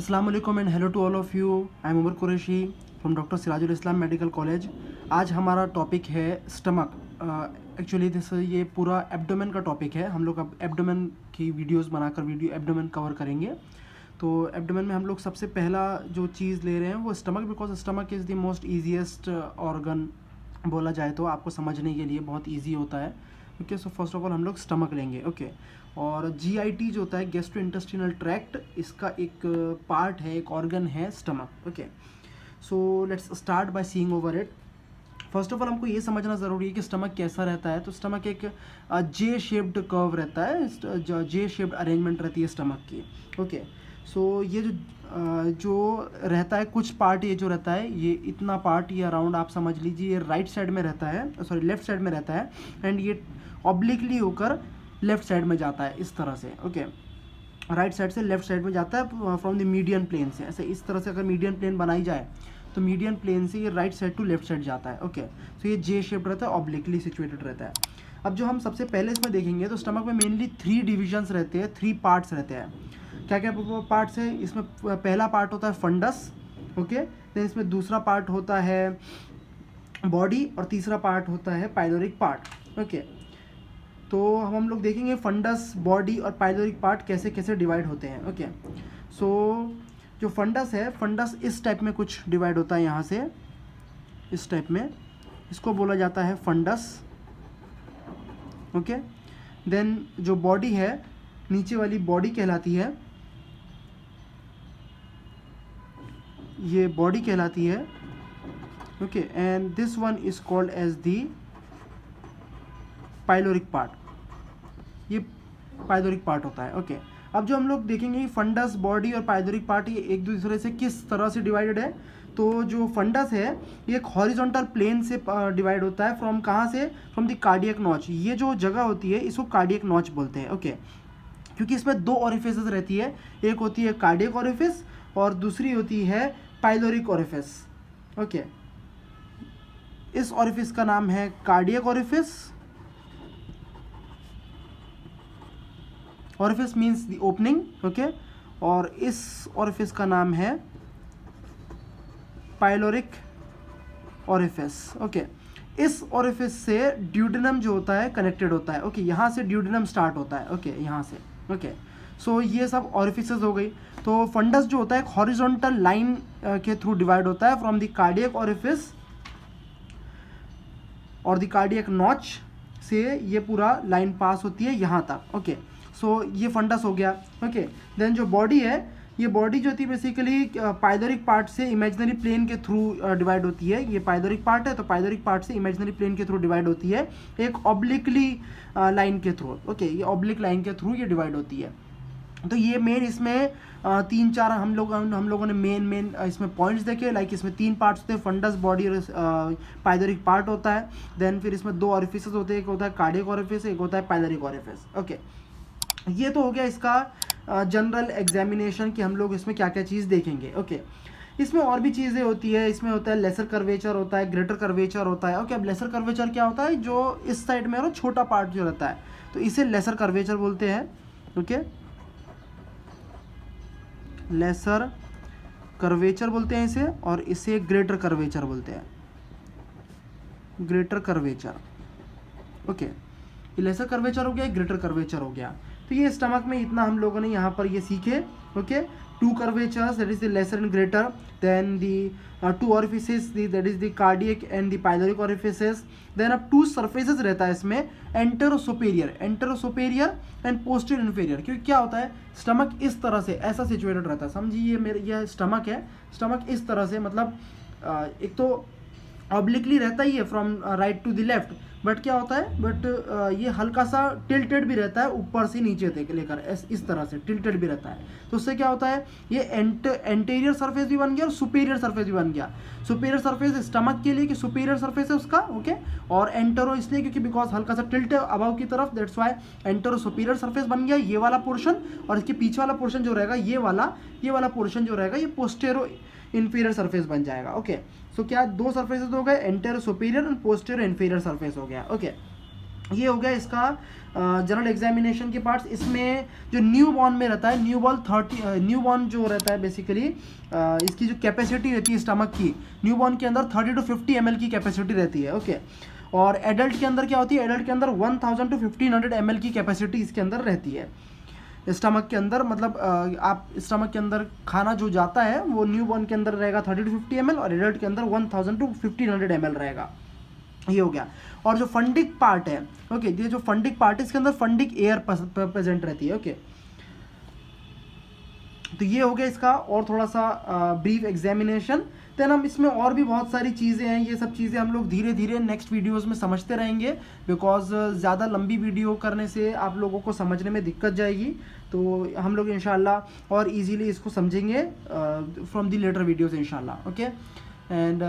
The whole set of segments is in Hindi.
अस्सलाम वालेकुम and hello to all of you. I am Umar Qureshi from doctor Sirajul Islam medical college. आज हमारा टॉपिक है स्टमक। एक्चुअली ये पूरा एब्डोमेन का टॉपिक है। हम लोग अब एब्डोमेन की वीडियोस बनाकर एब्डोमेन कवर करेंगे। तो एब्डोमेन में हम लोग सबसे पहला जो चीज़ ले रहे हैं वो stomach, because stomach is the most easiest organ बोला जाए तो आपको समझने के लिए बहुत ईजी होता है। Okay, so first of all हम लोग स्टमक लेंगे। ओके, और GIT जो होता है गैस्ट्रो इंटेस्टिनल ट्रैक्ट, इसका एक पार्ट है, एक ऑर्गन है stomach. Okay, so let's start by seeing over it. First of all हमको ये समझना ज़रूरी है कि स्टमक कैसा रहता है। तो स्टमक एक जे शेप्ड कर्व रहता है, जे शेप्ड अरेंजमेंट रहती है स्टमक की। ओके, सो ये जो रहता है, कुछ पार्ट ये जो रहता है, ये इतना पार्ट, ये अराउंड आप समझ लीजिए ये राइट साइड में रहता है, सॉरी लेफ्ट साइड में रहता है, एंड ये ऑब्लिकली होकर लेफ्ट साइड में जाता है इस तरह से। ओके, राइट साइड से लेफ्ट साइड में जाता है फ्रॉम द मीडियन प्लेन से। ऐसे इस तरह से अगर मीडियन प्लेन बनाई जाए तो मीडियन प्लेन से ये right side to left side जाता है। ओके, सो ये जे शेप रहता है, ऑब्लिकली सिचुएटेड रहता है। अब जो हम सबसे पहले इसमें देखेंगे तो स्टमक में मेनली 3 डिविजन्स रहते हैं, 3 पार्ट्स रहते हैं। क्या क्या पार्ट्स है इसमें? पहला पार्ट होता है फंडस। ओके, देन इसमें दूसरा पार्ट होता है बॉडी और तीसरा पार्ट होता है पाइलोरिक पार्ट। ओके, तो हम लोग देखेंगे फंडस, बॉडी और पाइलोरिक पार्ट कैसे कैसे डिवाइड होते हैं। ओके, सो जो फंडस है, फंडस इस टाइप में कुछ डिवाइड होता है, यहाँ से इस टाइप में, इसको बोला जाता है फंडस। ओके, देन जो बॉडी है, नीचे वाली बॉडी कहलाती है, ये बॉडी कहलाती है। Okay, and this one is called as the pyloric part. ये पाइलोरिक पार्ट होता है। ओके, अब जो हम लोग देखेंगे फंडस, बॉडी और पाइलोरिक पार्ट ये एक दूसरे से किस तरह से डिवाइडेड है। तो जो फंडस है ये एक हॉरिजॉन्टल प्लेन से डिवाइड होता है। फ्रॉम कहाँ से? From the cardiac notch. ये जो जगह होती है इसको कार्डियक नॉच बोलते हैं। ओके, क्योंकि इसमें 2 ओरिफिसेस रहती है, एक होती है कार्डियक ओरिफिस और दूसरी होती है पाइलोरिक ओरिफिस। ओके, इस ओरिफिस का नाम है cardiac orifice. Orifice means the opening. Okay, और इस ओरिफिस का नाम है पाइलोरिक ओरिफिस। ओके, इस ओरिफिस से ड्यूडेनम जो होता है कनेक्टेड होता है। ओके, यहाँ से ड्यूडेनम स्टार्ट होता है। ओके, यहाँ से। ओके, सो ये सब ओरिफिसेस हो गई। तो फंडस जो होता है एक हॉरिजॉन्टल लाइन के थ्रू डिवाइड होता है फ्रॉम द कार्डियक ओरिफिस और द कार्डियक नॉच से ये पूरा लाइन पास होती है यहाँ तक। ओके, सो ये फंडस हो गया। ओके, देन जो बॉडी है, ये बॉडी जो होती है बेसिकली पाइलोरिक पार्ट से इमेजिनरी प्लेन के थ्रू डिवाइड होती है। ये पाइलोरिक पार्ट है तो पाइलोरिक पार्ट से इमेजिनरी प्लेन के थ्रू डिवाइड होती है, एक ऑब्लिकली लाइन के थ्रू। ओके, ये ऑब्लिक लाइन के थ्रू ये डिवाइड होती है। तो ये मेन इसमें 3-4 हम लोगों ने मेन इसमें पॉइंट्स देखे। लाइक इसमें 3 पार्ट्स होते हैं, फंडस, बॉडी और पाइलोरिक पार्ट होता है। देन फिर इसमें 2 ओरिफिसेस होते हैं, एक होता है कार्डियक ओरिफिस, एक होता है पाइलोरिक ओरिफिस। ओके, ये तो हो गया इसका जनरल एग्जामिनेशन कि हम लोग इसमें क्या क्या चीज़ देखेंगे। ओके, इसमें और भी चीज़ें होती है। इसमें होता है लेसर कर्वेचर होता है, ग्रेटर कर्वेचर होता है। ओके, अब लेसर कर्वेचर क्या होता है? जो इस साइड में और छोटा पार्ट जो रहता है तो इसे लेसर कर्वेचर बोलते हैं। ओके, लेसर कर्वेचर बोलते हैं इसे, और इसे ग्रेटर कर्वेचर बोलते हैं, ग्रेटर कर्वेचर। ओके, ये लेसर कर्वेचर हो गया, ग्रेटर कर्वेचर हो गया। तो ये स्टमक में इतना हम लोगों ने यहाँ पर ये सीखे। Okay, 2 curvatures, that is the lesser and greater, then the 2 orifices, that is the cardiac and the pyloric orifices. Then अब 2 सरफेसेस रहता है इसमें, antero superior and posterior inferior. क्योंकि क्या होता है, स्टमक इस तरह से ऐसा सिचुएटेड रहता है। समझिए मेरे यह स्टमक है, स्टमक इस तरह से, मतलब एक तो ऑब्लिकली रहता ही है from right to the left, but क्या होता है, बट ये हल्का सा टिल्टेड भी रहता है, ऊपर से नीचे तक लेकर इस तरह से टिल्टेड भी रहता है। तो उससे क्या होता है, ये एंटीरियर सरफेस भी बन गया और सुपेरियर सरफेस भी बन गया। सुपेरियर सरफेस स्टमक के लिए कि सुपेरियर सरफेस है उसका। ओके, और एंटेरो इसलिए क्योंकि बिकॉज हल्का सा टिल्ट है अबव की तरफ, that's why antero superior surface बन गया ये वाला पोर्शन। और इसके पीछे वाला पोर्शन जो रहेगा, ये वाला पोर्शन जो रहेगा, ये पोस्टेरो इन्फीरियर सरफेस बन जाएगा। ओके, सो क्या 2 सरफेसेस हो गए, एंटेरो सुपीरियर और पोस्टेरो इन्फीरियर सरफेस हो गया। ओके, ये हो गया इसका जनरल एग्जामिनेशन के पार्ट्स। इसमें जो न्यू बॉर्न में रहता है, न्यू बॉर्न जो रहता है बेसिकली इसकी जो कैपेसिटी रहती है स्टमक की, न्यू बॉर्न के अंदर 30 to 50 ml की कैपेसिटी रहती है, ओके। और एडल्ट के अंदर क्या होती है, एडल्ट के अंदर 1000 to 1500 ml की कैपेसिटी इसके अंदर रहती है स्टमक के अंदर। मतलब आप स्टमक के अंदर खाना जो जाता है वो न्यू बॉर्न के अंदर रहेगा 30 to 50 ml और एडल्ट के अंदर 1000 to 1500 ml रहेगा। ये हो गया। और जो फंडिक पार्ट है, ओके, ये जो फंडिक पार्ट है इसके अंदर फंडिक एयर प्रेजेंट रहती है, ओके। तो ये हो गया इसका और थोड़ा सा ब्रीफ एग्जामिनेशन। देन हम इसमें और भी बहुत सारी चीज़ें हैं, ये सब चीज़ें हम लोग धीरे धीरे नेक्स्ट वीडियोस में समझते रहेंगे, बिकॉज ज़्यादा लंबी वीडियो करने से आप लोगों को समझने में दिक्कत जाएगी। तो हम लोग इंशाल्लाह और इजीली इसको समझेंगे फ्रॉम दी लेटर वीडियोस इंशाल्लाह, okay. And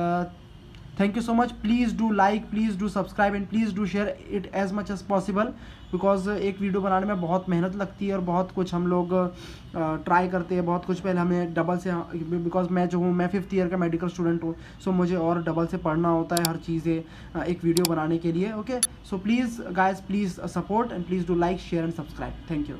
thank you so much. Please do like, please do subscribe and please do share it as much as possible, because एक वीडियो बनाने में बहुत मेहनत लगती है और बहुत कुछ हम लोग ट्राई करते हैं, बहुत कुछ पहले हमें डबल से, बिकॉज मैं जो हूँ मैं 5th ईयर का मेडिकल स्टूडेंट हूँ, सो मुझे और डबल से पढ़ना होता है हर चीज़ें एक वीडियो बनाने के लिए, okay. So please guys, please support and please do like, share and subscribe. Thank you.